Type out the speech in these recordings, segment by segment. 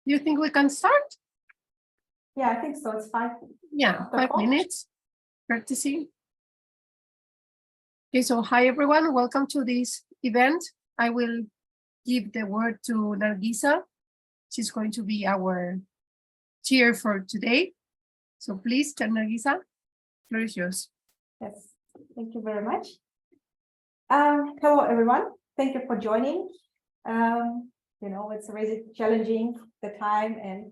you think we can start? Yeah, I think so. It's 5. Yeah, 5 minutes practicing. Okay, so hi everyone, welcome to this event. I will give the word to Nargiza. She's going to be our chair for today. So please, Nargiza, floor is yours. Yes, thank you very much. Hello everyone, thank you for joining. You know, it's really challenging the time, and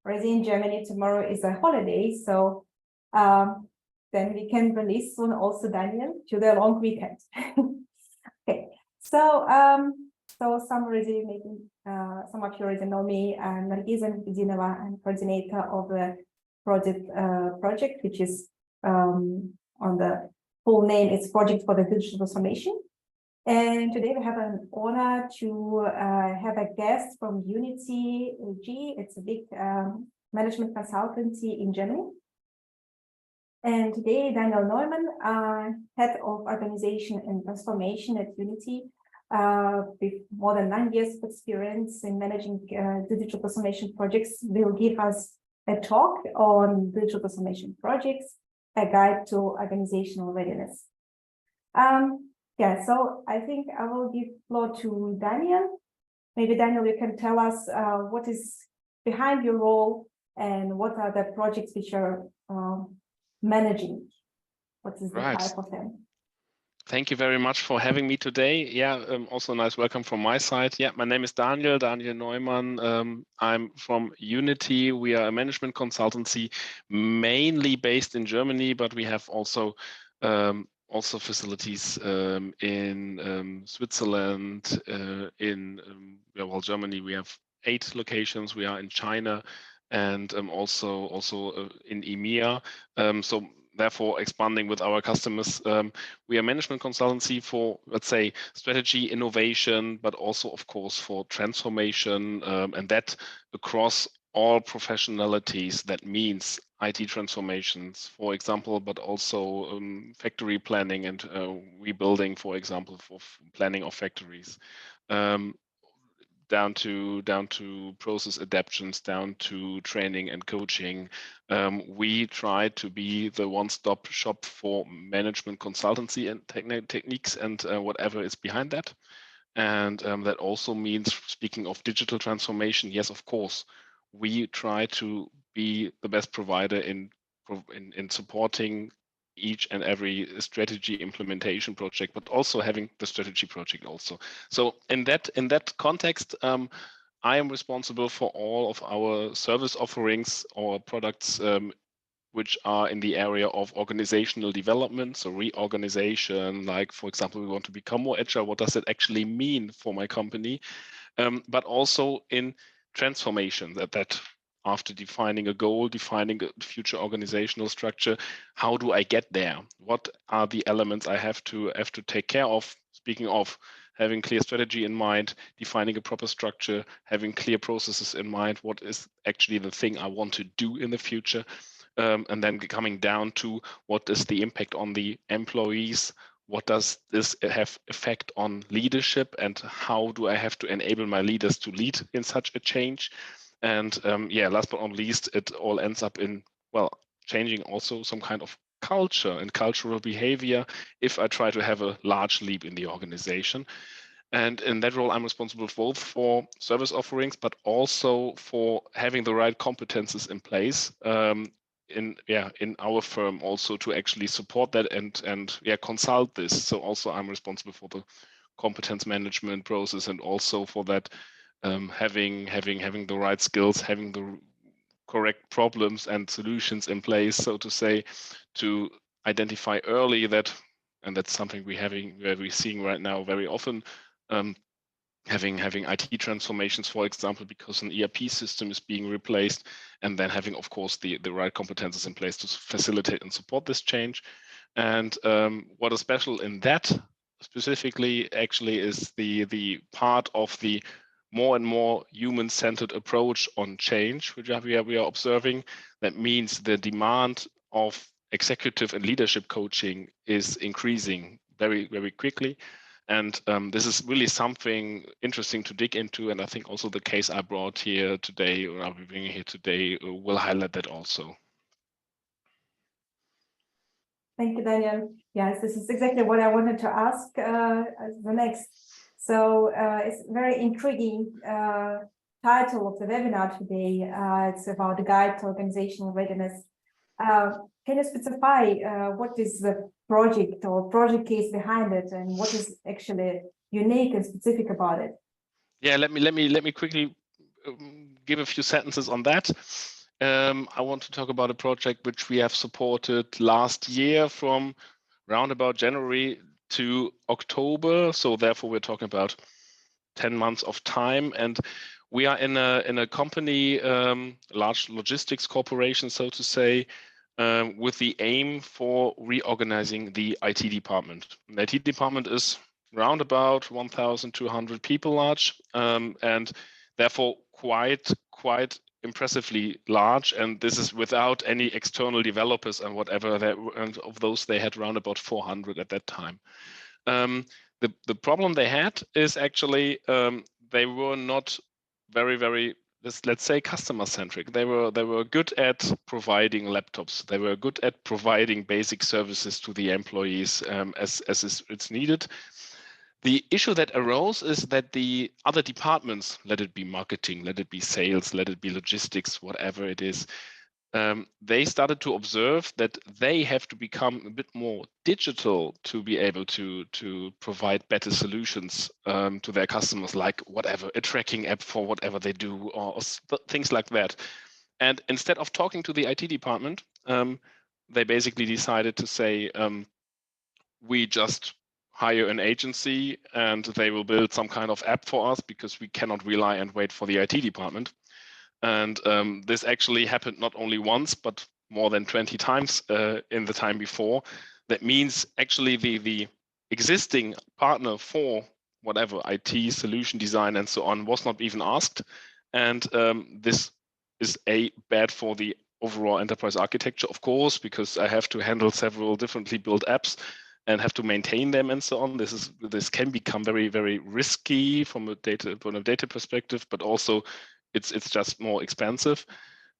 already in Germany tomorrow is a holiday, so then we can release soon also Daniel to the long weekend. Okay, so some already maybe some of you already know me. I'm Nargiza Mikhridinova. I'm coordinator of the ProDiT project, which is on the full name. It's Project for the Digital Transformation. And today we have an honor to have a guest from Unity AG. It's a big management consultancy in Germany. And today, Daniel Neumann, head of organization and transformation at Unity, with more than 9 years of experience in managing digital transformation projects, will give us a talk on digital transformation projects, a guide to organizational readiness. Yeah, so I think I will give floor to Daniel. Maybe Daniel, you can tell us what is behind your role and what are the projects which are managing. What is the type of them? Thank you very much for having me today. Yeah, also a nice welcome from my side. Yeah, my name is Daniel Neumann. I'm from Unity. We are a management consultancy mainly based in Germany, but we have also facilities in Switzerland, in Germany. We have 8 locations. We are in China and also in EMEA. So therefore, expanding with our customers. We are management consultancy for, let's say, strategy, innovation, but also, of course, for transformation, and that across all professionalities. That means IT transformations, for example, but also factory planning and rebuilding, for example, for planning of factories, down to process adaptations, down to training and coaching. We try to be the one-stop shop for management consultancy and techniques and whatever is behind that. And that also means, speaking of digital transformation, yes, of course, we try to be the best provider in supporting each and every strategy implementation project, but also having the strategy project also. So in that context, I am responsible for all of our service offerings or products which are in the area of organizational development, so reorganization, like, for example, we want to become more agile. What does it actually mean for my company? But also in transformation, that after defining a goal, defining a future organizational structure, how do I get there? What are the elements I have to take care of? Speaking of having clear strategy in mind, defining a proper structure, having clear processes in mind, what is actually the thing I want to do in the future? And then coming down to what is the impact on the employees? What does this have effect on leadership, and how do I have to enable my leaders to lead in such a change? And yeah, last but not least, it all ends up in, well, changing also some kind of culture and cultural behavior if I try to have a large leap in the organization. And in that role, I'm responsible both for service offerings, but also for having the right competences in place in our firm, also to actually support that and consult this. So also I'm responsible for the competence management process, and also for that having the right skills, having the correct problems and solutions in place, so to say, to identify early that, and that's something we're seeing right now very often, having IT transformations, for example, because an ERP system is being replaced, and then having, of course, the right competences in place to facilitate and support this change. And what is special in that specifically actually is the part of the more and more human-centered approach on change, which we are observing. That means the demand of executive and leadership coaching is increasing very, very quickly. And this is really something interesting to dig into. And I think also the case I brought here today, or I'll be bringing here today, will highlight that also. Thank you, Daniel. Yes, this is exactly what I wanted to ask as the next. So it's very intriguing title of the webinar today. It's about the guide to organizational readiness. Can you specify what is the project or project case behind it, and what is actually unique and specific about it? Yeah, let me quickly give a few sentences on that. I want to talk about a project which we have supported last year from around about January to October. So therefore, we're talking about 10 months of time, and we are in a company, large logistics corporation, so to say, with the aim for reorganizing the IT department. The IT department is around about 1,200 people large, and therefore quite impressively large. And this is without any external developers and whatever. And of those, they had around about 400 at that time. The problem they had is actually they were not very let's say customer centric. They were good at providing laptops. They were good at providing basic services to the employees as it's needed. The issue that arose is that the other departments, let it be marketing, let it be sales, let it be logistics, whatever it is, they started to observe that they have to become a bit more digital to be able to provide better solutions to their customers, like whatever, a tracking app for whatever they do, or things like that. And instead of talking to the IT department, they basically decided to say, we just hire an agency and they will build some kind of app for us because we cannot rely and wait for the IT department. And this actually happened not only once, but more than 20 times in the time before. That means actually the existing partner for whatever IT solution design and so on was not even asked. And this is bad for the overall enterprise architecture, of course, because I have to handle several differently built apps and have to maintain them and so on. This can become very risky from a data perspective, but also it's just more expensive.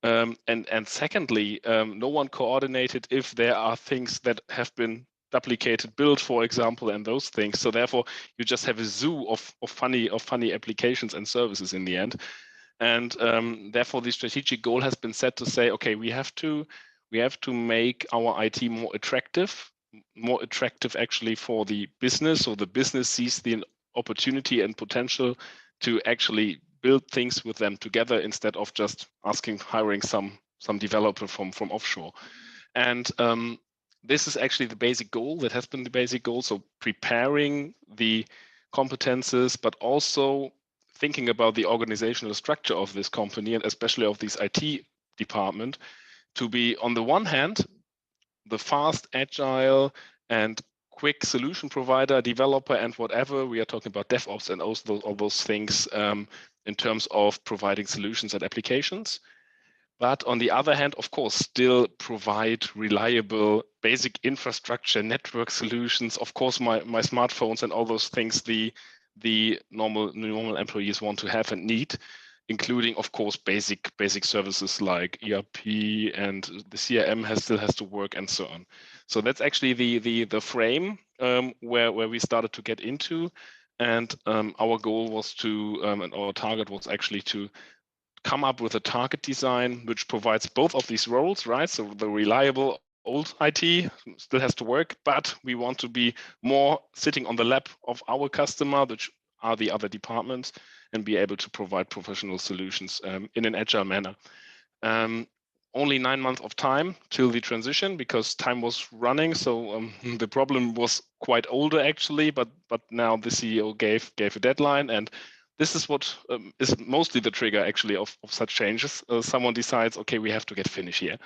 And secondly, no one coordinated if there are things that have been duplicated build, for example, and those things. So therefore, you just have a zoo of funny applications and services in the end. And therefore, the strategic goal has been set to say, okay, we have to make our IT more attractive actually for the business, so the business sees the opportunity and potential to actually build things with them together instead of just hiring some developer from offshore. And this is actually the basic goal. That has been the basic goal. So preparing the competences, but also thinking about the organizational structure of this company and especially of this IT department to be, on the one hand, the fast, agile, and quick solution provider, developer, and whatever. We are talking about DevOps and all those things in terms of providing solutions and applications. But on the other hand, of course, still provide reliable basic infrastructure, network solutions. Of course, my smartphones and all those things the normal employees want to have and need, including, of course, basic services like ERP, and the CRM still has to work and so on. So that's actually the frame where we started to get into, and our goal was to and our target was actually to come up with a target design which provides both of these roles, right? So the reliable old IT still has to work, but we want to be more sitting on the lap of our customer, which are the other departments, and be able to provide professional solutions in an agile manner. Only 9 months of time till the transition because time was running. So the problem was quite older actually, but now the CEO gave a deadline, and this is what is mostly the trigger actually of such changes. Someone decides, okay, we have to get finished here.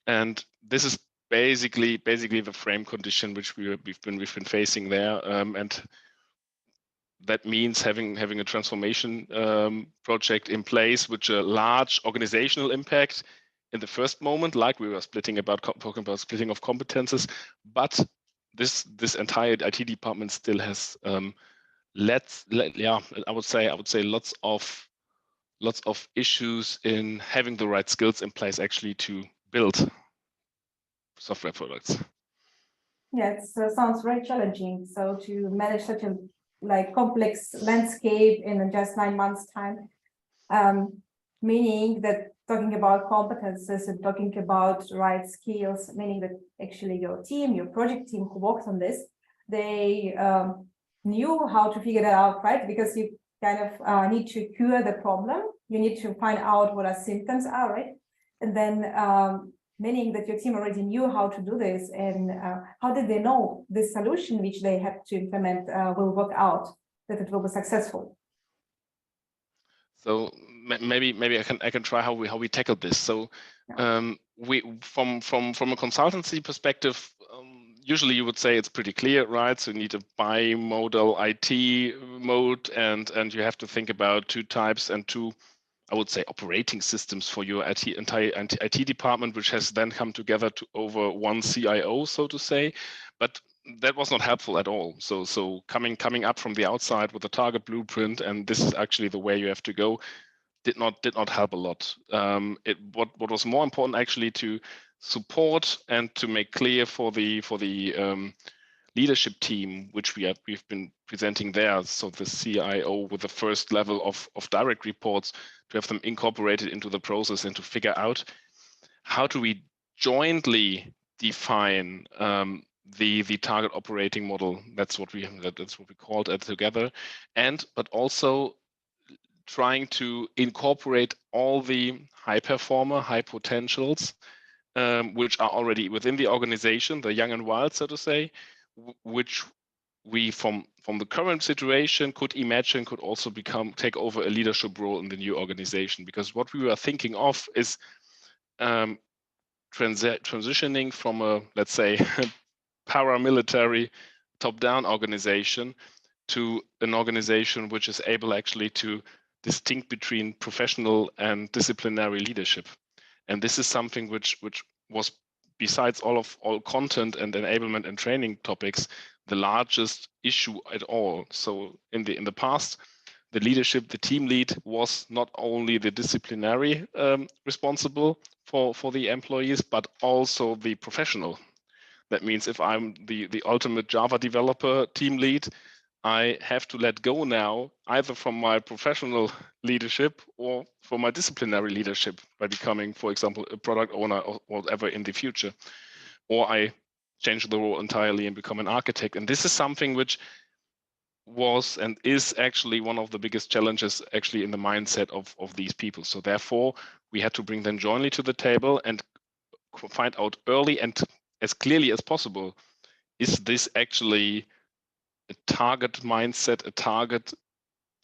And this is basically the frame condition which we've been facing there, and that means having a transformation project in place, which a large organizational impact in the first moment, like we were talking about splitting of competences, but this entire IT department still has I would say lots of issues in having the right skills in place actually to build software products. Yeah, it sounds very challenging. So to manage such a complex landscape in just 9 months' time, meaning that talking about competences and talking about right skills, meaning that actually your team, your project team who works on this, they knew how to figure that out, right? Because you kind of need to cure the problem. You need to find out what our symptoms are, right? And then meaning that your team already knew how to do this, and how did they know the solution which they have to implement will work out, that it will be successful? So maybe I can try how we tackled this. So we from a consultancy perspective, usually you would say it's pretty clear, right? So you need a bimodal IT mode, and you have to think about two types and two, I would say, operating systems for your entire IT department, which has then come together to over one CIO, so to say. But that was not helpful at all. So coming up from the outside with a target blueprint, and this is actually the way you have to go, did not help a lot. What was more important actually to support and to make clear for the leadership team, which we've been presenting there. So the CIO with the first level of direct reports, to have them incorporated into the process and to figure out how do we jointly define the target operating model. That's what we called it together, but also trying to incorporate all the high potentials, which are already within the organization, the young and wild, so to say, which we from the current situation could imagine could also take over a leadership role in the new organization. Because what we were thinking of is transitioning from a, let's say, paramilitary top-down organization to an organization which is able actually to distinct between professional and disciplinary leadership. And this is something which was, besides all content and enablement and training topics, the largest issue at all. So in the past, the leadership, the team lead, was not only the disciplinary responsible for the employees, but also the professional. That means if I'm the ultimate Java developer team lead, I have to let go now, either from my professional leadership or from my disciplinary leadership by becoming, for example, a product owner or whatever in the future. Or I change the role entirely and become an architect. And this is something which was and is actually one of the biggest challenges actually in the mindset of these people. So therefore, we had to bring them jointly to the table and find out early and as clearly as possible, is this actually a target mindset, a target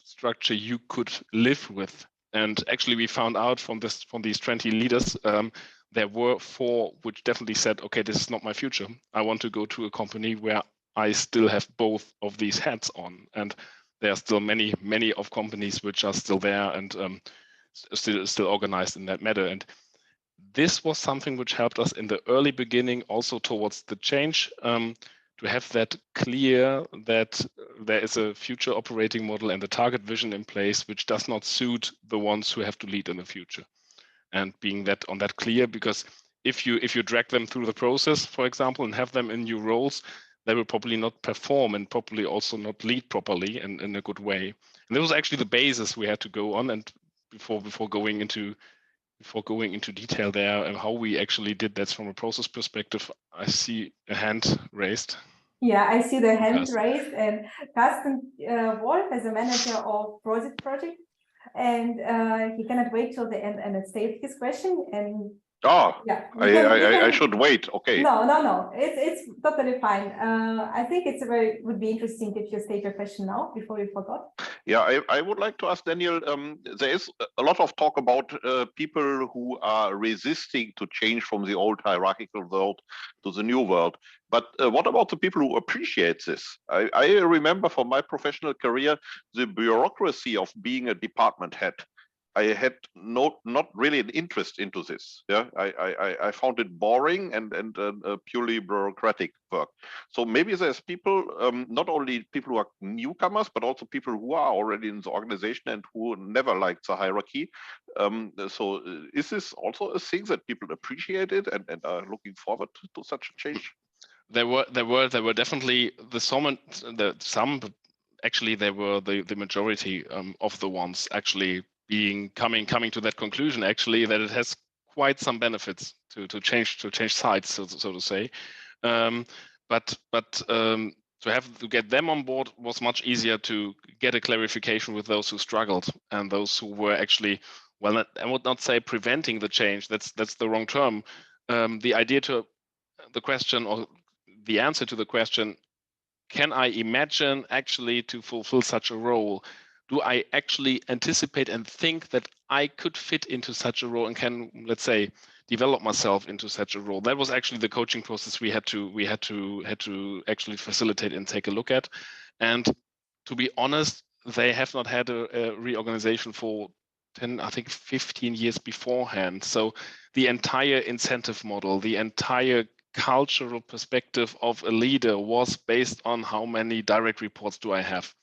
structure you could live with? And actually we found out from these 20 leaders, there were 4 which definitely said, okay, this is not my future. I want to go to a company where I still have both of these hats on. And there are still many of companies which are still there and still organized in that manner. And this was something which helped us in the early beginning, also towards the change, to have that clear that there is a future operating model and the target vision in place, which does not suit the ones who have to lead in the future. And being that clear, because if you drag them through the process, for example, and have them in new roles, they will probably not perform and probably also not lead properly and in a good way. And this was actually the basis we had to go on. And before going into detail there and how we actually did that from a process perspective, I see a hand raised. Yeah, I see the hand raised, and Carsten Wolf is a manager of ProDiT project, and he cannot wait till the end and state his question. And yeah, I should wait. Okay. No, it's totally fine. I think would be interesting if you state your question now before you forgot. Yeah, I would like to ask Daniel, there is a lot of talk about people who are resisting to change from the old hierarchical world to the new world. But what about the people who appreciate this? I remember from my professional career, the bureaucracy of being a department head. I had not really an interest into this. Yeah, I found it boring and purely bureaucratic work. So maybe there's people, not only people who are newcomers, but also people who are already in the organization and who never liked the hierarchy. So is this also a thing that people appreciate it and are looking forward to such a change? There were definitely some, but actually they were the majority of the ones actually coming to that conclusion, actually, that it has quite some benefits to change sides, so to say. But to get them on board was much easier to get a clarification with those who struggled and those who were actually, well, I would not say preventing the change. That's the wrong term. The idea to the question, or the answer to the question, can I imagine actually to fulfill such a role? Do I actually anticipate and think that I could fit into such a role and can, let's say, develop myself into such a role? That was actually the coaching process we had to actually facilitate and take a look at. And to be honest, they have not had a reorganization for 10, I think 15 years beforehand. So the entire incentive model, the entire cultural perspective of a leader was based on how many direct reports do I have.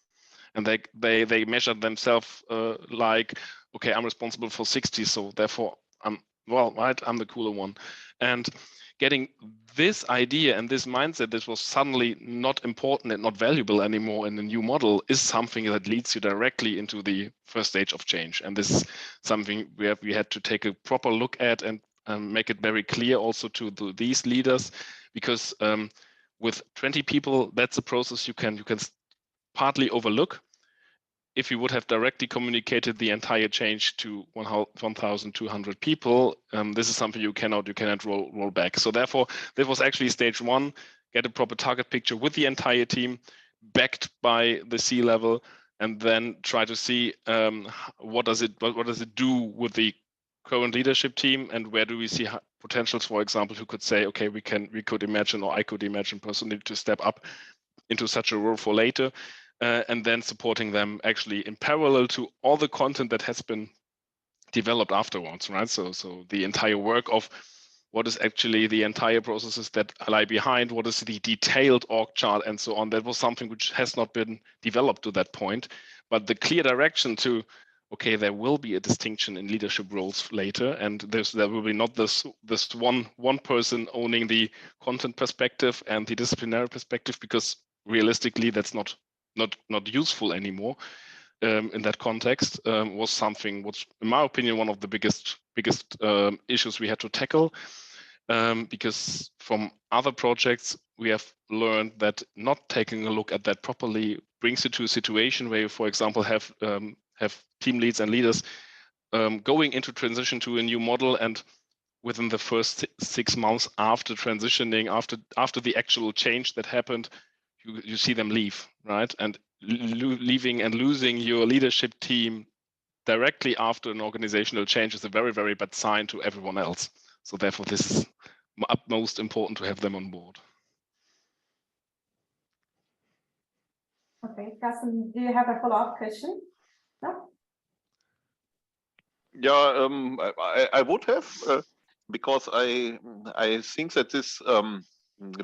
And they measured themselves like, okay, I'm responsible for 60, so therefore I'm the cooler one. And getting this idea and this mindset that was suddenly not important and not valuable anymore in the new model is something that leads you directly into the first stage of change. And this is something where we had to take a proper look at and make it very clear also to these leaders, because with 20 people, that's a process you can partly overlook. If you would have directly communicated the entire change to 1,200 people, this is something you cannot roll back. So therefore, that was actually stage one: get a proper target picture with the entire team, backed by the C-level, and then try to see what does it do with the current leadership team, and where do we see potentials, for example, who could say, okay, we could imagine, or I could imagine personally, to step up into such a role for later. And then supporting them actually in parallel to all the content that has been developed afterwards, right? So the entire work of what is actually the entire processes that lie behind, what is the detailed org chart and so on. That was something which has not been developed to that point, but the clear direction to, okay, there will be a distinction in leadership roles later, and there will be not this one person owning the content perspective and the disciplinary perspective, because realistically that's not useful anymore in that context. Was something which, in my opinion, one of the biggest issues we had to tackle, because from other projects we have learned that not taking a look at that properly brings you to a situation where you, for example, have team leads and leaders going into transition to a new model, and within the first 6 months after transitioning, after the actual change that happened, you see them leave, right? And leaving and losing your leadership team directly after an organizational change is a very, very bad sign to everyone else. So therefore, this is utmost important to have them on board. Okay, Carsten, do you have a follow-up question? No? Yeah, I would have, because I think that this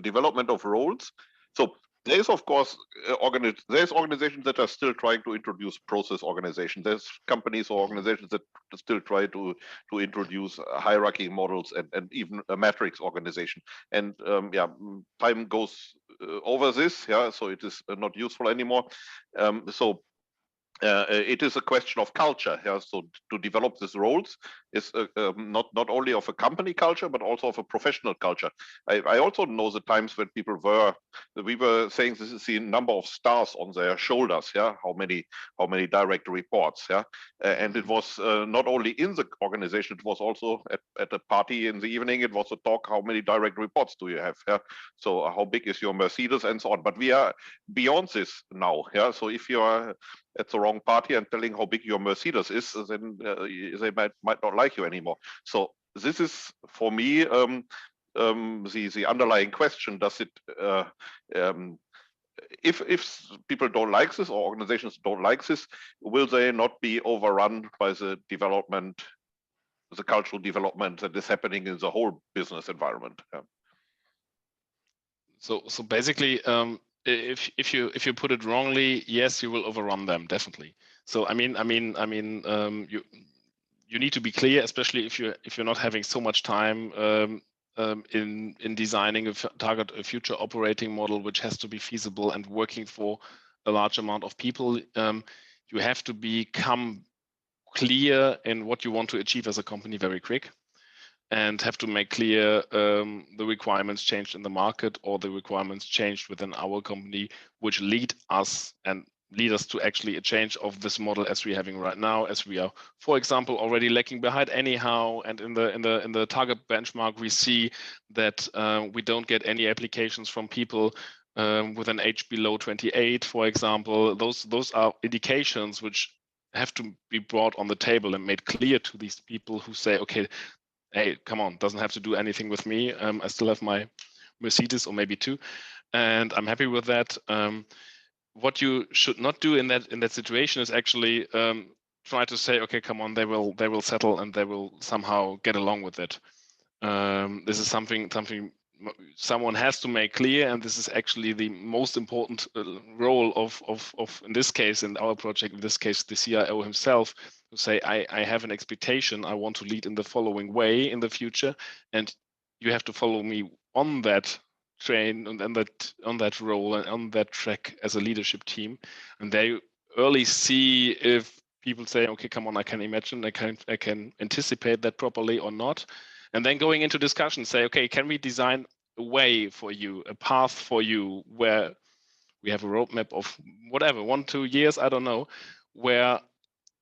development of roles, so there is, of course, there's organizations that are still trying to introduce process organization. There's companies or organizations that still try to introduce hierarchy models and even a matrix organization. And yeah, time goes over this, yeah, so it is not useful anymore. It is a question of culture. Yeah? So to develop these roles is not only of a company culture, but also of a professional culture. I also know the times when we were saying this is the number of stars on their shoulders. Yeah, how many direct reports. Yeah, and it was not only in the organization, it was also at a party in the evening. It was a talk. How many direct reports do you have? Yeah, so how big is your Mercedes and so on. But we are beyond this now. Yeah, so if you are at the wrong party and telling how big your Mercedes is, then they might not like you anymore. So this is, for me, the underlying question: does it if people don't like this or organizations don't like this, will they not be overrun by the development, the cultural development that is happening in the whole business environment? Yeah. So basically, if you put it wrongly, yes, you will overrun them, definitely. So I mean, you need to be clear, especially if you're not having so much time in designing a future operating model, which has to be feasible and working for a large amount of people. You have to become clear in what you want to achieve as a company very quick, and have to make clear the requirements changed in the market or the requirements changed within our company, which lead us to actually a change of this model as we're having right now, as we are, for example, already lagging behind anyhow. And in the target benchmark, we see that we don't get any applications from people with an age below 28, for example. Those are indications which have to be brought on the table and made clear to these people who say, okay, hey, come on, doesn't have to do anything with me. I still have my Mercedes or maybe two, and I'm happy with that. What you should not do in that situation is actually try to say, okay, come on, they will settle and they will somehow get along with it. This is something someone has to make clear, and this is actually the most important role of in this case, in our project, in this case, the CIO himself, to say, I have an expectation, I want to lead in the following way in the future, and you have to follow me on that train and on that role and on that track as a leadership team. And they early see if people say, okay, come on, I can imagine, I can anticipate that properly or not. And then going into discussion, say, okay, can we design a way for you, a path for you, where we have a roadmap of whatever, 1-2 years, I don't know, where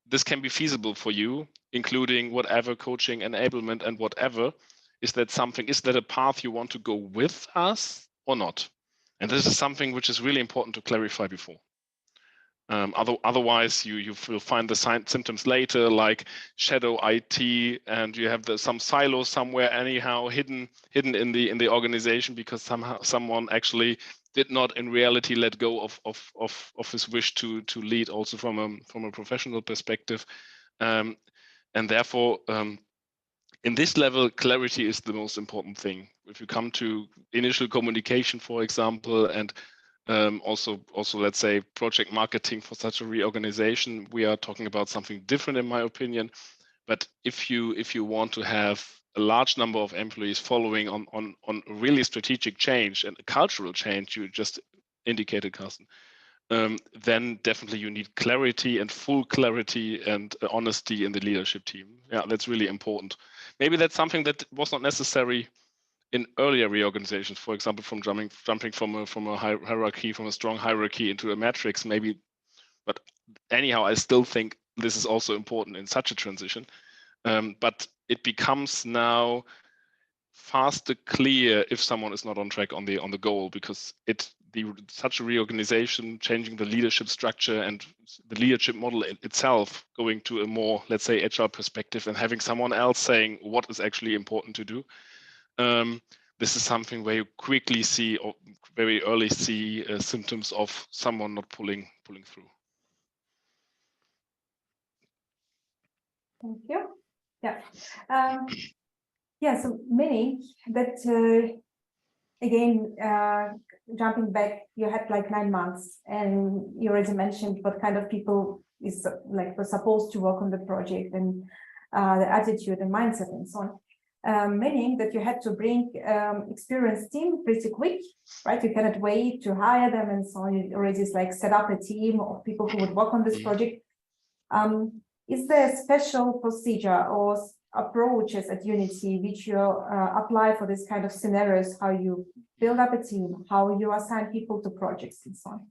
this can be feasible for you, including whatever coaching, enablement, and whatever. Is that a path you want to go with us or not? And this is something which is really important to clarify before. Otherwise, you will find the symptoms later, like shadow IT, and you have some silo somewhere anyhow hidden in the organization because someone actually did not in reality let go of his wish to lead also from a professional perspective, and therefore. In this level, clarity is the most important thing. If you come to initial communication, for example, and also let's say project marketing for such a reorganization, we are talking about something different in my opinion. But if you want to have a large number of employees following on really strategic change and cultural change, you just indicated, Carsten, then definitely you need clarity and full clarity and honesty in the leadership team. Yeah, that's really important. Maybe that's something that was not necessary in earlier reorganizations, for example, from jumping from a hierarchy, from a strong hierarchy into a matrix, maybe. But anyhow, I still think this is also important in such a transition. But it becomes now faster clear if someone is not on track on the goal, because such a reorganization, changing the leadership structure and the leadership model itself, going to a more, let's say, agile perspective and having someone else saying what is actually important to do. This is something where you quickly see or very early see symptoms of someone not pulling through. Thank you. Yeah. Yeah, so many that, again, jumping back, you had like 9 months and you already mentioned what kind of people was supposed to work on the project and the attitude and mindset and so on. Meaning that you had to bring experienced team pretty quick, right? You cannot wait to hire them and so on. You already set up a team of people who would work on this project. Is there a special procedure or approaches at Unity which you apply for this kind of scenarios, how you build up a team, how you assign people to projects and so on?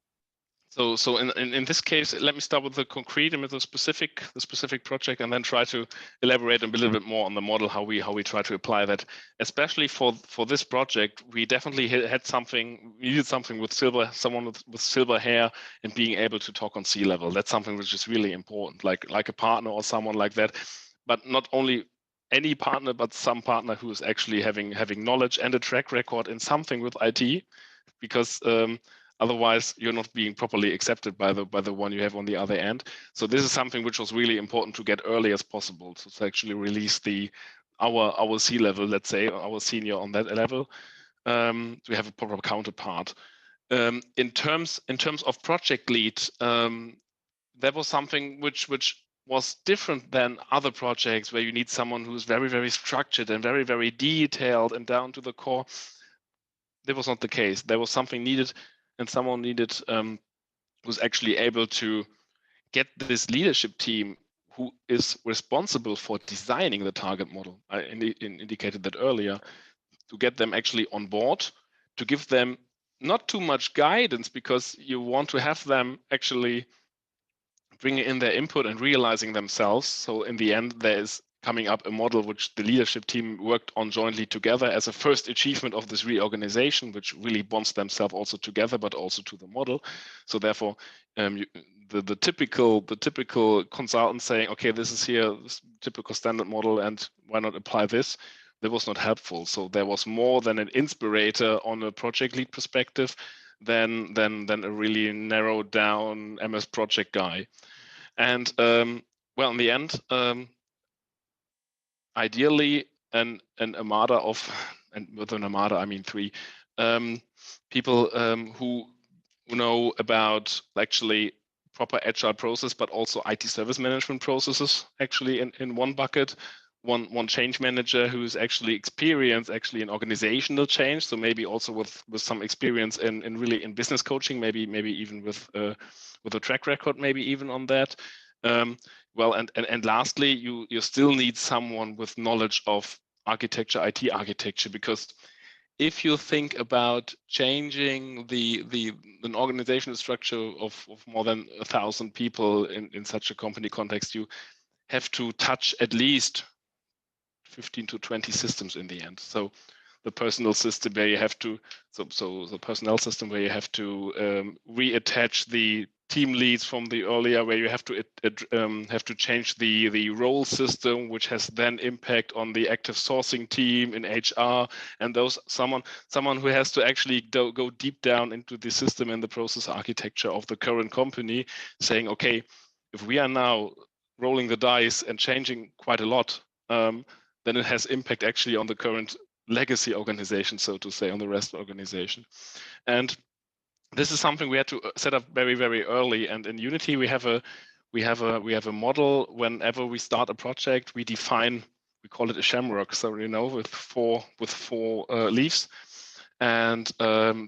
So in this case, let me start with the concrete and with the specific project, and then try to elaborate a little bit more on the model, how we try to apply that. Especially for this project, we definitely had something. We needed something with someone with silver hair and being able to talk on C-level. That's something which is really important, like a partner or someone like that. But not only any partner, but some partner who is actually having knowledge and a track record in something with IT, because Otherwise, you're not being properly accepted by the one you have on the other end. So this is something which was really important to get early as possible, to actually release our C-level, let's say, our senior on that level. We have a proper counterpart. In terms of project lead, that was something which was different than other projects where you need someone who's very, very structured and very, very detailed and down to the core. That was not the case. There was something needed, and someone needed who's actually able to get this leadership team who is responsible for designing the target model. I indicated that earlier, to get them actually on board, to give them not too much guidance, because you want to have them actually bringing in their input and realizing themselves. So in the end, there is coming up a model which the leadership team worked on jointly together as a first achievement of this reorganization, which really bonds themselves also together, but also to the model. So therefore, the typical consultant saying, okay, this is here, this typical standard model, and why not apply this? That was not helpful. So there was more than an inspirator on a project lead perspective than a really narrowed down MS project guy. And well, in the end, ideally an armada of, and with an armada I mean 3 people who know about actually proper agile process, but also IT service management processes actually in one bucket. One change manager who's actually experienced in organizational change, so maybe also with some experience in really in business coaching, maybe even with a track record, maybe even on that. Well, and lastly, you still need someone with knowledge of architecture, IT architecture, because if you think about changing an organizational structure of more than 1,000 people in such a company context, you have to touch at least 15 to 20 systems in the end. So the personnel system where you have to, so the personnel system where you have to reattach the team leads from the earlier, where you have to change the role system, which has then impact on the active sourcing team in HR, and those someone who has to actually go deep down into the system and the process architecture of the current company, saying, okay, if we are now rolling the dice and changing quite a lot, then it has impact actually on the current legacy organization, so to say, on the REST organization. And this is something we had to set up very, very early. And in Unity, we have a model. Whenever we start a project, we define, we call it a shamrock, so with four leaves. And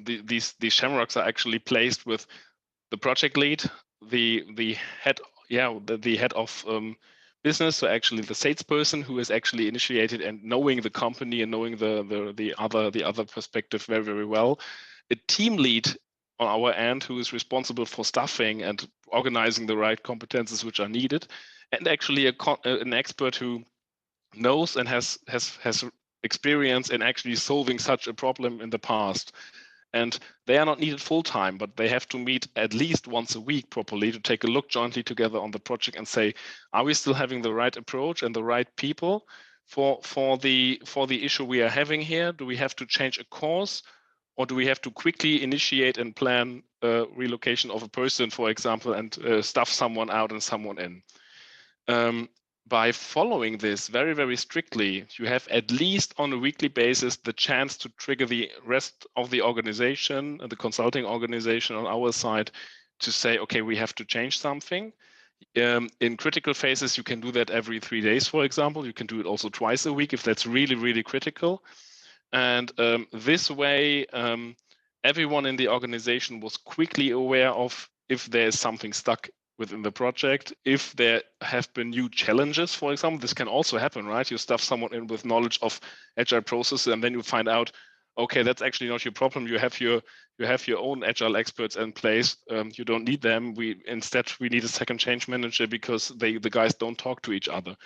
these shamrocks are actually placed with the project lead, the head of business, so actually the salesperson who is actually initiated and knowing the company and knowing the other perspective very, very well. A team lead on our end who is responsible for staffing and organizing the right competences which are needed, and actually an expert who knows and has experience in actually solving such a problem in the past. And they are not needed full time, but they have to meet at least once a week properly to take a look jointly together on the project and say, are we still having the right approach and the right people for the issue we are having here? Do we have to change a course, or do we have to quickly initiate and plan relocation of a person, for example, and stuff someone out and someone in? By following this very, very strictly, you have at least on a weekly basis the chance to trigger the rest of the organization, the consulting organization on our side, to say, okay, we have to change something. In critical phases, you can do that every 3 days, for example. You can do it also twice a week if that's really, really critical. And this way, everyone in the organization was quickly aware of if there's something stuck within the project, if there have been new challenges, for example. This can also happen, right? You stuff someone in with knowledge of agile processes, and then you find out, okay, that's actually not your problem. You have your own agile experts in place. You don't need them. We need a second change manager because the guys don't talk to each other.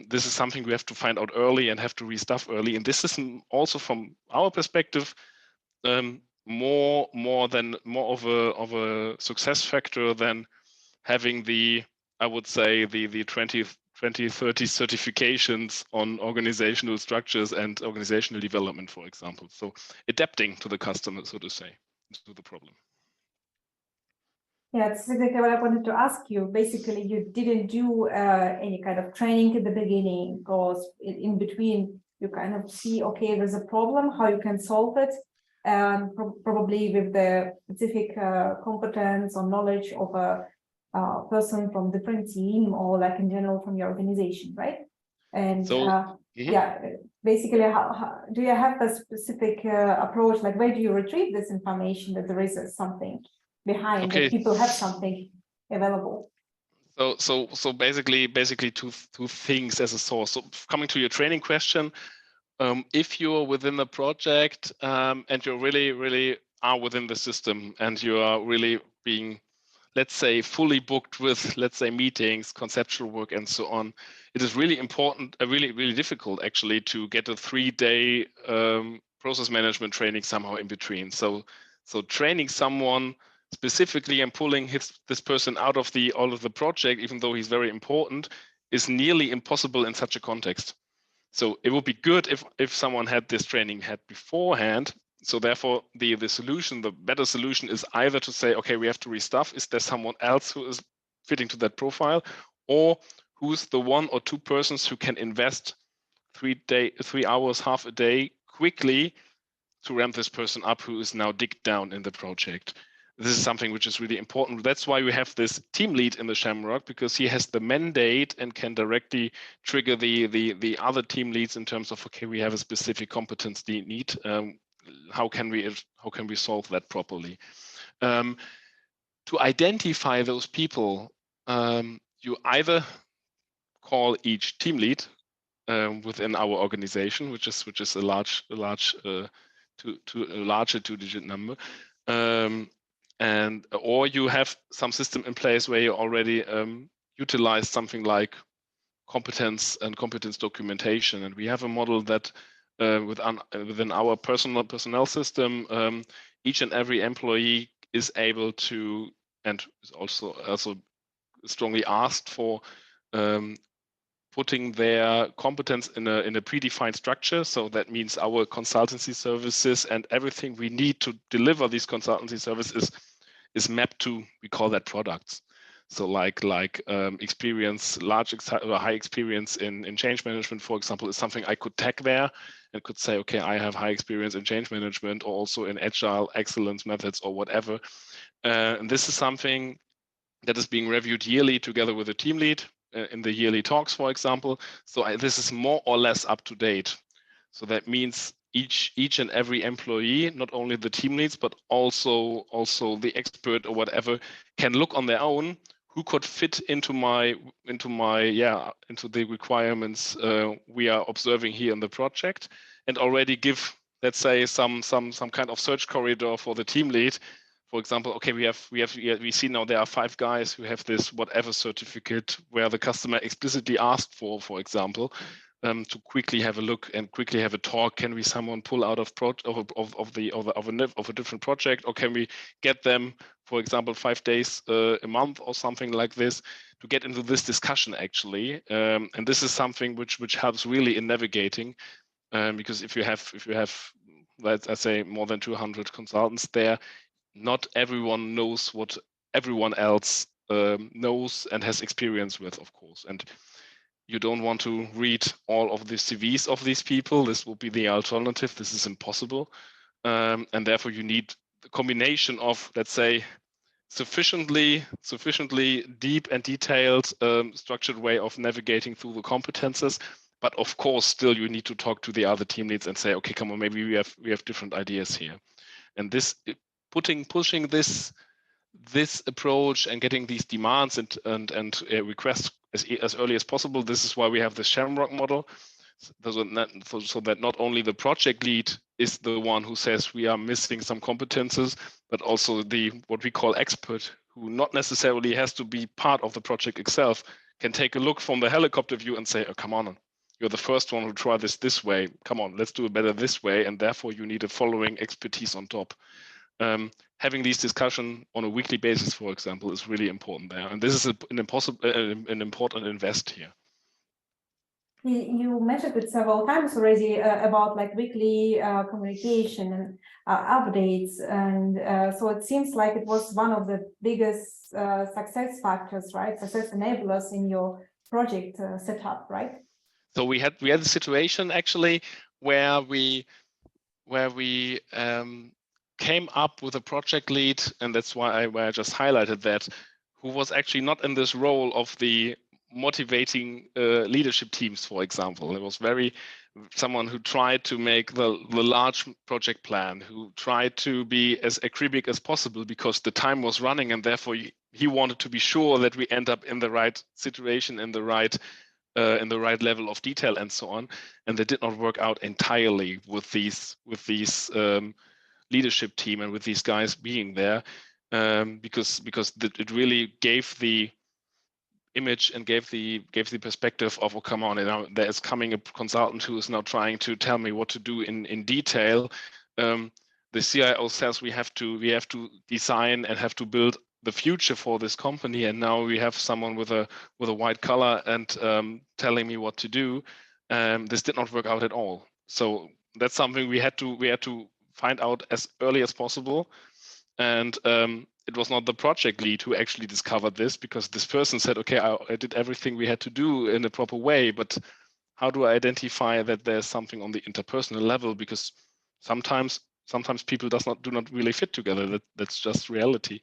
This is something we have to find out early and have to restuff early. And this is also from our perspective more of a success factor than having I would say the 20, 30 certifications on organizational structures and organizational development, for example. So adapting to the customer, so to say, to the problem. Yeah, that's exactly what I wanted to ask you. Basically, you didn't do any kind of training at the beginning, because in between you kind of see, okay, there's a problem, how you can solve it, probably with the specific competence or knowledge of a person from different team, or like in general from your organization, right? And So, yeah, basically, how do you have a specific approach? Like, where do you retrieve this information that there is something behind, okay. that people have something available? So basically two things as a source. So coming to your training question, if you're within the project and you're really are within the system, and you are really being, let's say, fully booked with, let's say, meetings, conceptual work, and so on, it is really important, really difficult actually, to get a 3-day process management training somehow in between. So training someone specifically and pulling this person out of the project, even though he's very important, is nearly impossible in such a context. So it would be good if someone had this training had beforehand. So therefore, the solution, the better solution, is either to say, okay, we have to restuff. Is there someone else who is fitting to that profile, or who's the 1 or 2 persons who can invest 3 hours, half a day, quickly to ramp this person up, who is now dig down in the project. This is something which is really important. That's why we have this team lead in the Shamrock, because he has the mandate and can directly trigger the other team leads in terms of, okay, we have a specific competence need. How can we solve that properly? To identify those people, you either call each team lead within our organization, which is a larger 2-digit number. Or you have some system in place where you already utilize something like competence and competence documentation. And we have a model that within our personnel system, each and every employee is able to, and is also strongly asked for, putting their competence in a predefined structure. So that means our consultancy services and everything we need to deliver these consultancy services is mapped to, we call that products. So like experience, high experience in change management, for example, is something I could tag there and could say, okay, I have high experience in change management, or also in agile excellence methods, or whatever. And this is something that is being reviewed yearly together with the team lead in the yearly talks, for example. So this is more or less up to date. So that means each and every employee, not only the team leads, but also the expert or whatever, can look on their own who could fit into the requirements we are observing here in the project, and already give, let's say, some kind of search corridor for the team lead. For example, okay, we see now there are 5 guys who have this whatever certificate where the customer explicitly asked for example, to quickly have a look and quickly have a talk. Can we someone pull out of a different project, or can we get them, for example, 5 days a month or something like this, to get into this discussion actually? And this is something which helps really in navigating, because if you have, let's say, more than 200 consultants there, not everyone knows what everyone else knows and has experience with, of course. And you don't want to read all of the CVs of these people. This will be the alternative. This is impossible. And therefore you need the combination of, let's say, sufficiently deep and detailed structured way of navigating through the competences. But of course, still you need to talk to the other team leads and say, okay, come on, maybe we have different ideas here. And this pushing this approach and getting these demands and requests as early as possible. This is why we have the Shamrock model, so that not only the project lead is the one who says we are missing some competences, but also what we call expert, who not necessarily has to be part of the project itself, can take a look from the helicopter view and say, oh, come on, you're the first one who tried this way. Come on, let's do it better this way. And therefore you need a following expertise on top. Having these discussions on a weekly basis, for example, is really important there. And this is an important invest here. You mentioned it several times already about like weekly communication and updates, and so it seems like it was one of the biggest success factors, right? Success enablers in your project setup, right? So we had a situation actually where we came up with a project lead, and that's why I just highlighted that, who was actually not in this role of the motivating leadership teams, for example. It was someone who tried to make the large project plan, who tried to be as acribic as possible because the time was running, and therefore he wanted to be sure that we end up in the right situation, in the right level of detail and so on. And they did not work out entirely with these leadership team and with these guys being there, because it really gave the image and gave the perspective of, oh, come on, there is coming a consultant who is now trying to tell me what to do in detail. The CIO says we have to design and have to build the future for this company, and now we have someone with a white collar and telling me what to do. This did not work out at all. So that's something we had to find out as early as possible. And it was not the project lead who actually discovered this, because this person said, okay, I did everything we had to do in a proper way, but how do I identify that there's something on the interpersonal level? Because sometimes people do not really fit together. That's just reality.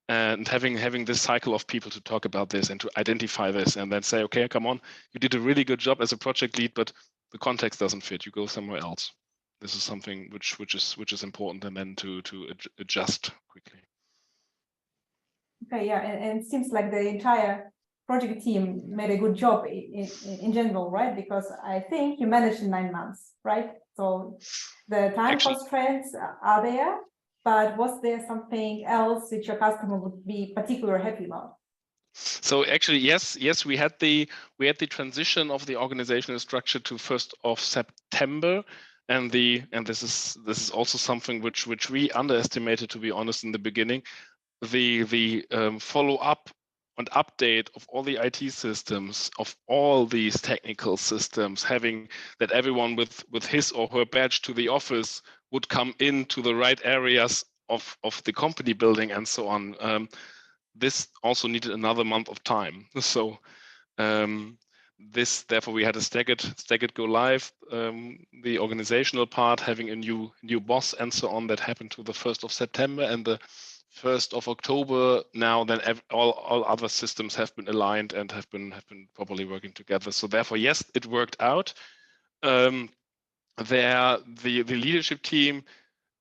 And having this cycle of people to talk about this and to identify this and then say, okay, come on, you did a really good job as a project lead, but the context doesn't fit. You go somewhere else. This is something which is important, and then to adjust quickly. Okay, yeah, and it seems like the entire project team made a good job in general, right? Because I think you managed in 9 months, right? So the time constraints are there, but was there something else that your customer would be particularly happy about? So actually, yes, we had the transition of the organizational structure to 1st of September, and this is also something which we underestimated, to be honest, in the beginning. The follow up and update of all the IT systems, of all these technical systems, having that everyone with his or her badge to the office would come into the right areas of the company building and so on. This also needed another month of time. So therefore we had a staggered go live, the organizational part having a new boss and so on. That happened to the 1st of September, and the 1st of October now then all other systems have been aligned and have been properly working together. So therefore, yes, it worked out. The leadership team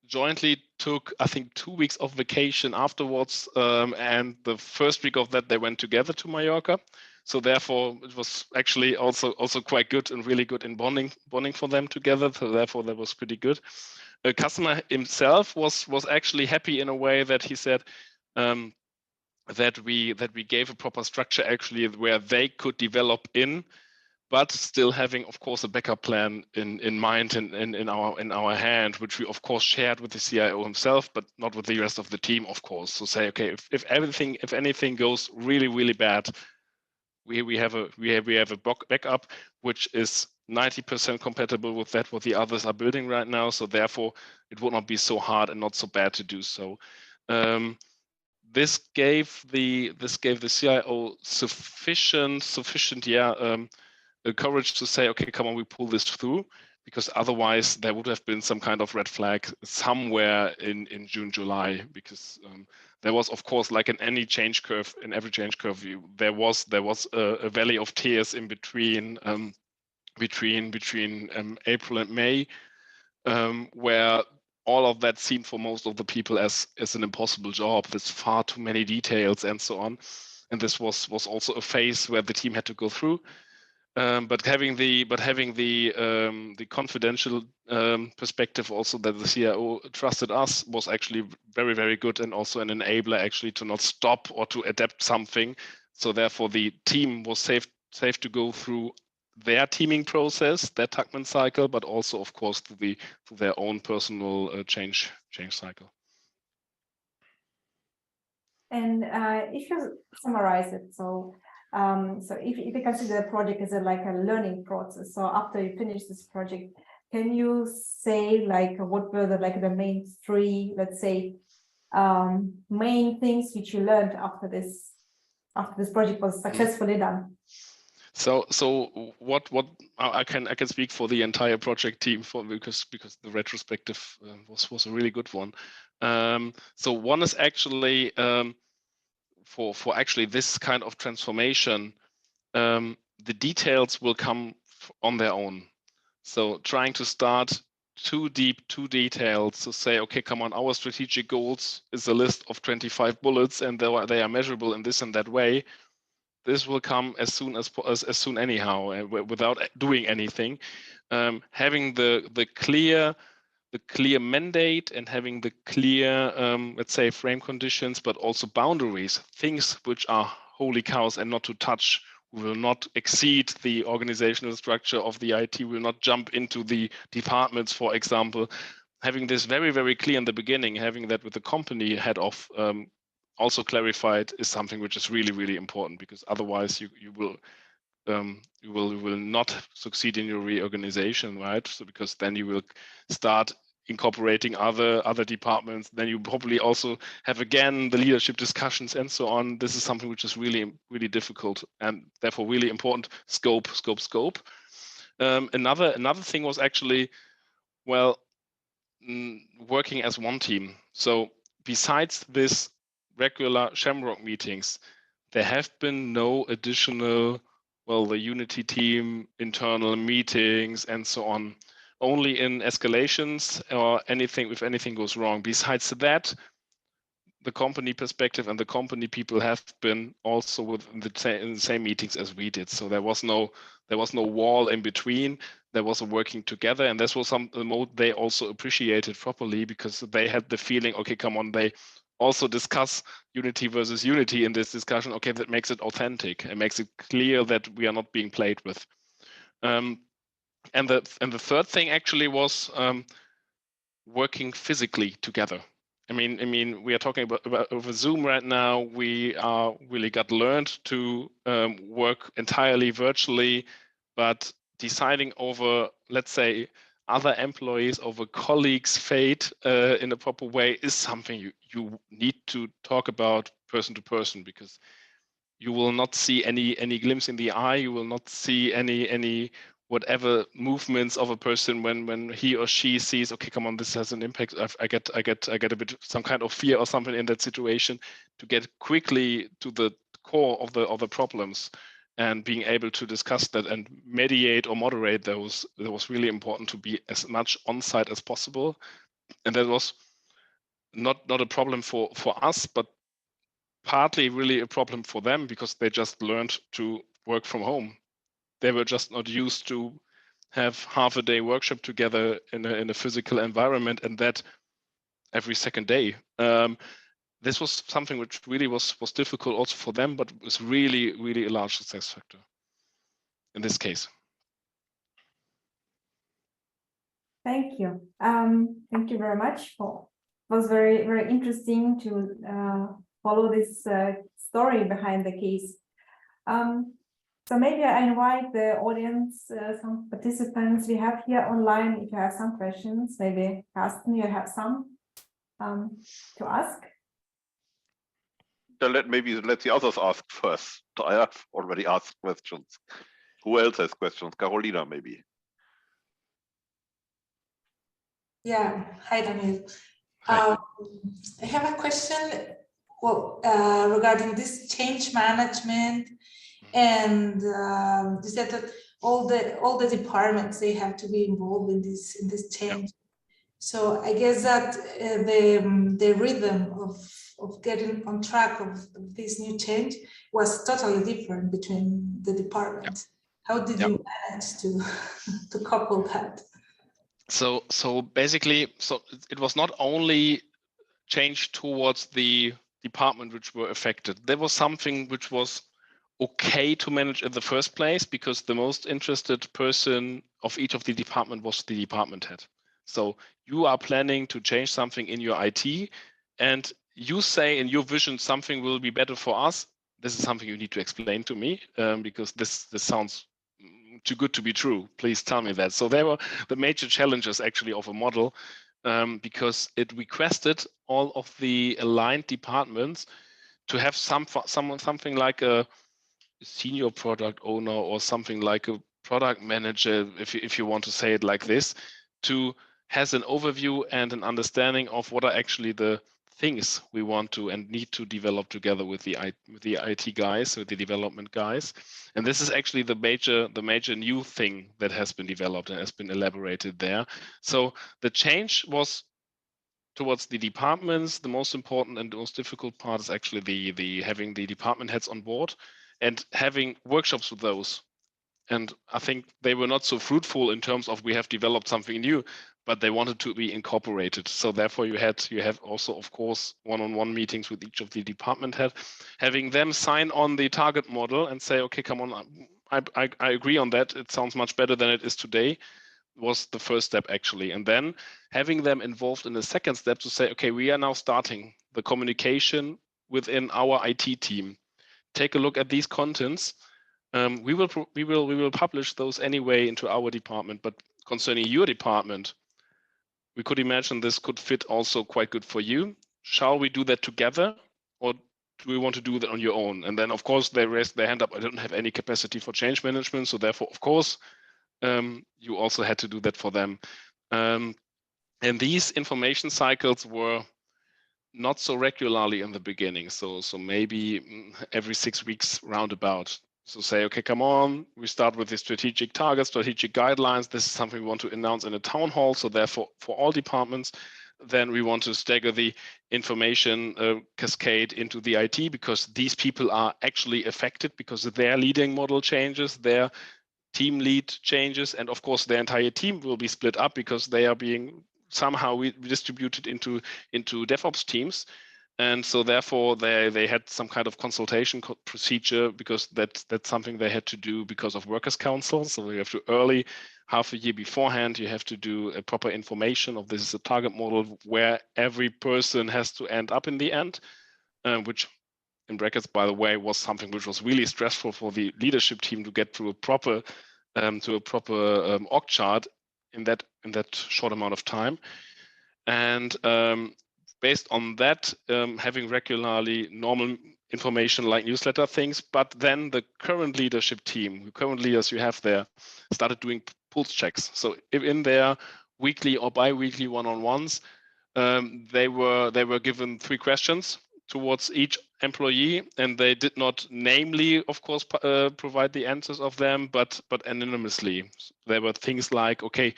jointly took, I think, 2 weeks of vacation afterwards, and the first week of that they went together to Mallorca. So therefore, it was actually also quite good and really good in bonding for them together. So therefore, that was pretty good. The customer himself was actually happy in a way that he said that we gave a proper structure actually where they could develop in, but still having, of course, a backup plan in mind and in our hand, which we of course shared with the CIO himself, but not with the rest of the team, of course. So say, okay, if anything goes really bad, we have a backup which is 90% compatible with what the others are building right now. So therefore, it would not be so hard and not so bad to do so. This gave the CIO sufficient courage to say, okay, come on, we pull this through, because otherwise there would have been some kind of red flag somewhere in June, July, because there was, of course, like in any change curve, in every change curve, there was a valley of tears in between April and May, where all of that seemed for most of the people as an impossible job. There's far too many details and so on, and this was also a phase where the team had to go through. But having the confidential perspective also that the CIO trusted us was actually very, very good, and also an enabler actually to not stop or to adapt something. So therefore the team was safe to go through their teaming process, their Tuckman cycle, but also of course through their own personal change cycle. And if you summarize it, so So if you consider the project as like a learning process, so after you finish this project, can you say like what were the main three, let's say, main things which you learned after this project was successfully done? So what I can speak for the entire project team because the retrospective was a really good one. So one is actually for actually this kind of transformation, the details will come on their own. So trying to start too deep, too detailed, so say, okay, come on, our strategic goals is a list of 25 bullets and they are measurable in this and that way. This will come as soon anyhow, without doing anything. Having the clear mandate and having the clear, let's say, frame conditions, but also boundaries, things which are holy cows and not to touch. We will not exceed the organizational structure of the IT. We will not jump into the departments, for example. Having this very, very clear in the beginning, having that with the company head of also clarified is something which is really, really important, because otherwise you will not succeed in your reorganization, right? So because then you will start incorporating other departments, then you probably also have again the leadership discussions and so on. This is something which is really, really difficult and therefore really important. Scope. Another thing was actually, well, working as one team. So besides this regular Shamrock meetings, there have been no additional, well, the Unity team, internal meetings and so on, only in escalations or anything, if anything goes wrong. Besides that, the company perspective and the company people have been also in the same meetings as we did. So there was no wall in between. There was a working together, and this was the mode they also appreciated properly, because they had the feeling, okay, come on, they also discuss Unity versus Unity in this discussion. Okay, that makes it authentic and makes it clear that we are not being played with. And the third thing actually was working physically together. I mean, we are talking about over Zoom right now. We are really got learned to work entirely virtually, but deciding over, let's say, other employees, over colleagues' fate in a proper way is something you need to talk about person to person, because you will not see any glimpse in the eye. You will not see any whatever movements of a person when he or she sees, okay, come on, this has an impact. I get a bit some kind of fear or something in that situation. To get quickly to the core of the problems and being able to discuss that and mediate or moderate those, it was really important to be as much on site as possible. And that was not a problem for us, but partly really a problem for them, because they just learned to work from home. They were just not used to have half a day workshop together in a physical environment, and that every second day. This was something which really was difficult also for them, but was really, really a large success factor in this case. Thank you. Thank you very much. It was very, very interesting to follow this story behind the case. So maybe I invite the audience, some participants we have here online, if you have some questions, maybe Carsten, you have some to ask. Let the others ask first. I have already asked questions. Who else has questions? Carolina, maybe. Yeah, hi Daniel. Hi. I have a question regarding this change management, and you said that all the departments, they have to be involved in this change. So I guess that the rhythm of getting on track of this new change was totally different between the departments. How did you manage to couple that? So basically, it was not only change towards the department which were affected. There was something which was okay to manage in the first place, because the most interested person of each of the department was the department head. So you are planning to change something in your IT, and you say in your vision something will be better for us. this is something you need to explain to me, because this sounds too good to be true. Please tell me that. So there were the major challenges actually of a model, because it requested all of the aligned departments to have something like a senior product owner or something like a product manager, if you want to say it like this, to has an overview and an understanding of what are actually the things we want to and need to develop together with the IT guys, with the development guys. And this is actually the major new thing that has been developed and has been elaborated there. So the change was towards the departments. The most important and the most difficult part is actually the having the department heads on board and having workshops with those. And I think they were not so fruitful in terms of we have developed something new, but they wanted to be incorporated. So therefore you have also, of course, one-on-one meetings with each of the department head, having them sign on the target model and say, okay, come on, I agree on that. It sounds much better than it is today, was the first step actually. And then having them involved in the second step to say, okay, we are now starting the communication within our IT team. Take a look at these contents. We will publish those anyway into our department, but concerning your department, we could imagine this could fit also quite good for you. Shall we do that together, or do we want to do that on your own? And then of course they raised their hand up. I don't have any capacity for change management, so therefore of course you also had to do that for them. And these information cycles were not so regularly in the beginning, so maybe every 6 weeks roundabout. So say, okay, come on, we start with the strategic targets, strategic guidelines. This is something we want to announce in a town hall. So therefore, for all departments, then we want to stagger the information cascade into the IT, because these people are actually affected because their leading model changes, their team lead changes, and of course their entire team will be split up because they are being somehow redistributed into DevOps teams. And so therefore they had some kind of consultation procedure, because that's something they had to do because of workers' council. So you have to early, half a year beforehand, you have to do a proper information of this is a target model where every person has to end up in the end, which in brackets, by the way, was something which was really stressful for the leadership team to get through a proper org chart in that short amount of time. And based on that, having regularly normal information like newsletter things, but then the current leadership team, the current leaders you have there, started doing pulse checks. So if in their weekly or bi-weekly one-on-ones, they were given 3 questions towards each employee, and they did not namely, of course, provide the answers of them, but anonymously. There were things like, okay,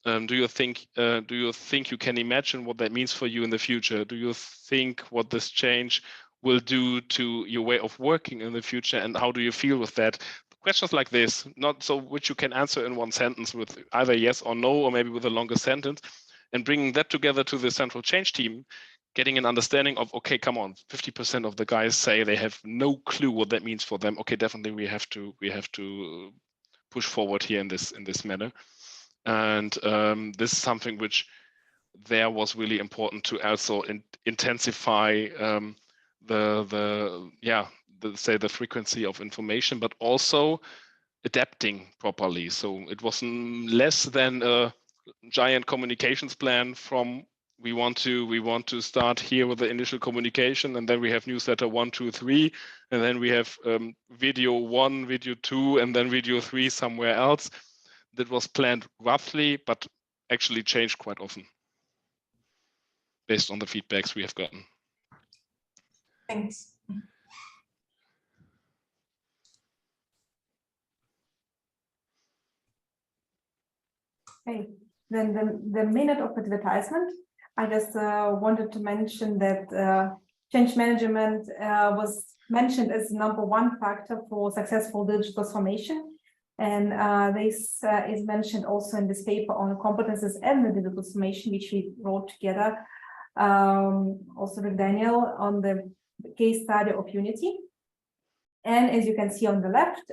do you think you can imagine what that means for you in the future? Do you think what this change will do to your way of working in the future, and how do you feel with that? Questions like this, not so which you can answer in one sentence with either yes or no, or maybe with a longer sentence, and bringing that together to the central change team, getting an understanding of, okay, come on, 50% of the guys say they have no clue what that means for them. Okay, definitely we have to push forward here in this manner. And this is something which there was really important to also intensify the frequency of information, but also adapting properly. So it was less than a giant communications plan from we want to start here with the initial communication, and then we have newsletter 1, 2, 3, and then we have video 1, video 2, and then video 3 somewhere else. That was planned roughly, but actually changed quite often based on the feedbacks we have gotten. Thanks. Okay, then the minute of advertisement, I just wanted to mention that change management was mentioned as #1 factor for successful digital transformation. And this is mentioned also in this paper on competences and the digital transformation, which we wrote together, also with Daniel, on the case study of Unity. And as you can see on the left,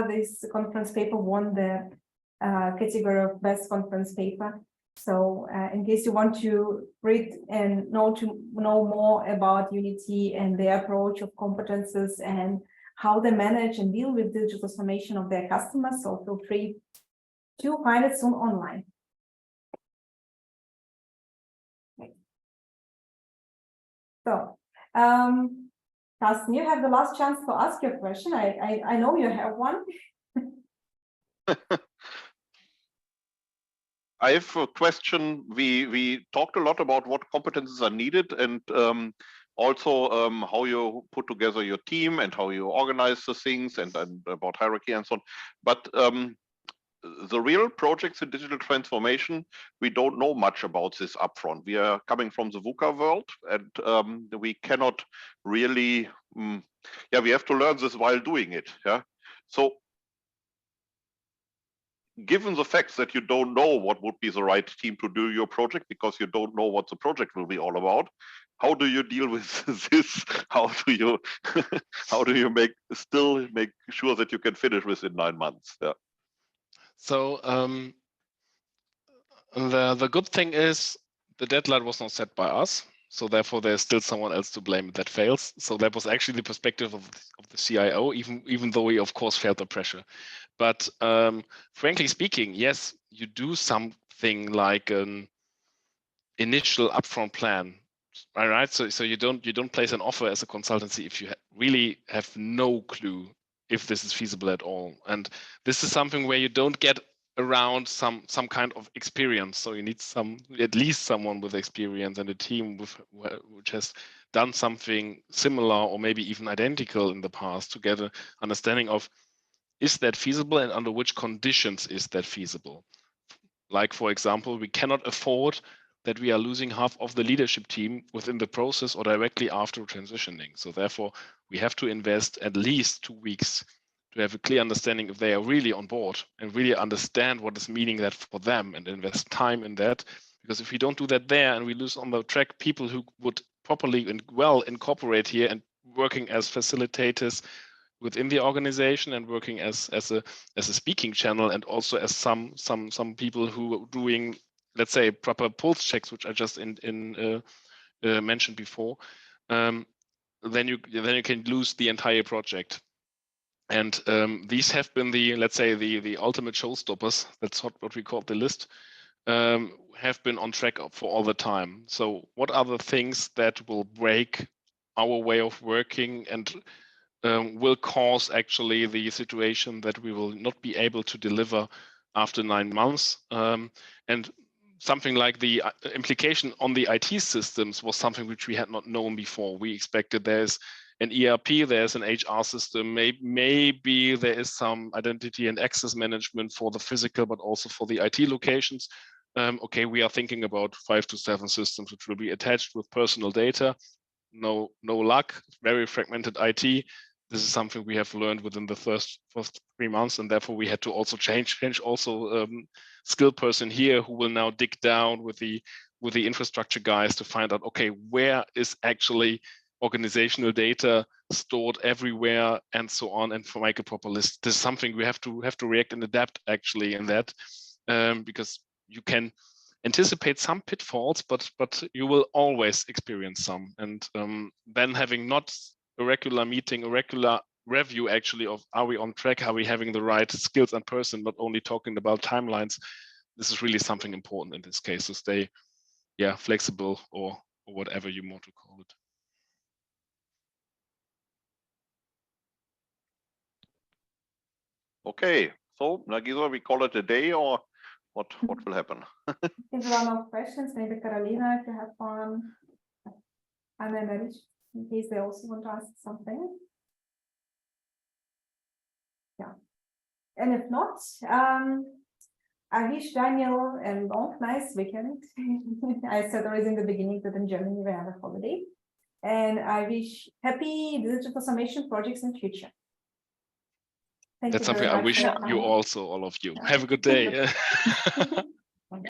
this conference paper won the category of best conference paper So in case you want to read and know more about Unity and their approach of competences and how they manage and deal with digital transformation of their customers, so feel free to find it soon online. Okay. So, Carsten, you have the last chance to ask your question. I know you have one. I have a question. We talked a lot about what competences are needed, and also how you put together your team and how you organize the things, and about hierarchy and so on. But the real projects in digital transformation, we don't know much about this upfront. We are coming from the VUCA world, and we cannot really, we have to learn this while doing it. Yeah. So, given the fact that you don't know what would be the right team to do your project because you don't know what the project will be all about, how do you deal with this? How do you make sure that you can finish within 9 months? Yeah. So the good thing is the deadline was not set by us. So therefore, there's still someone else to blame if that fails. So that was actually the perspective of the CIO, even though he, of course, felt the pressure. But frankly speaking, yes, you do something like an initial upfront plan. All right, so you don't place an offer as a consultancy if you really have no clue if this is feasible at all. And this is something where you don't get around some kind of experience. So you need at least someone with experience and a team which has done something similar or maybe even identical in the past to get an understanding of, is that feasible and under which conditions is that feasible? Like, for example, we cannot afford that we are losing half of the leadership team within the process or directly after transitioning. So therefore, we have to invest at least 2 weeks to have a clear understanding if they are really on board and really understand what is meaning that for them, and invest time in that. Because if we don't do that there and we lose on the track people who would properly and well incorporate here and working as facilitators within the organization and working as a speaking channel, and also as some people who are doing, let's say, proper pulse checks, which I just mentioned before, then you can lose the entire project. And these have been let's say the ultimate showstoppers. That's what we call the list. Have been on track for all the time. So what are the things that will break our way of working and will cause actually the situation that we will not be able to deliver after 9 months? And something like the implication on the IT systems was something which we had not known before. We expected there's an ERP, there's an HR system, maybe there is some identity and access management for the physical, but also for the IT locations. Okay, we are thinking about 5 to 7 systems which will be attached with personal data. No luck, very fragmented IT. This is something we have learned within the first 3 months, and therefore we had to also change also skilled person here who will now dig down with the infrastructure guys to find out, okay, where is actually organizational data stored everywhere and so on, and for make a proper list. This is something we have to react and adapt actually in that, because you can anticipate some pitfalls, but you will always experience some. And then having not a regular meeting, a regular review actually of, are we on track? Are we having the right skills and person, not only talking about timelines? This is really something important in this case, to stay flexible or whatever you want to call it. Okay, so Nargiza, we call it a day, or what will happen? If there are no questions, maybe Carolina, if you have one, and then Erich, in case they also want to ask something. Yeah, and if not, I wish Daniel a long, nice weekend. I said already in the beginning that in Germany we have a holiday, and I wish happy digital transformation projects in the future. That's something I wish you also, all of you. Have a good day.